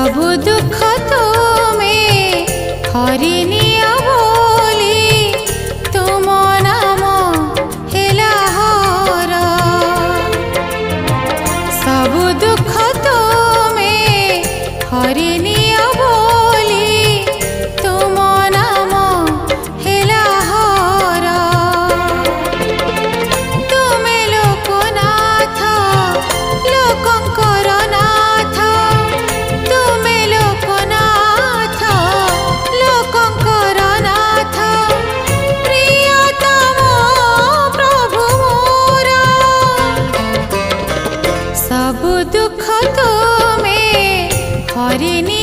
सबु दुख तुम्हें हरिनिया बोली तुम नाम हेला हर सबु दुख तुम्हें हरिनिया बोली तुम नाम हेला हर तुमे लोकनाथ लोकंकर नाथ तुमे लोकनाथ लोकंकर नाथ प्रियतम प्रभु मोर सबु दुख तुम्हें हरिनि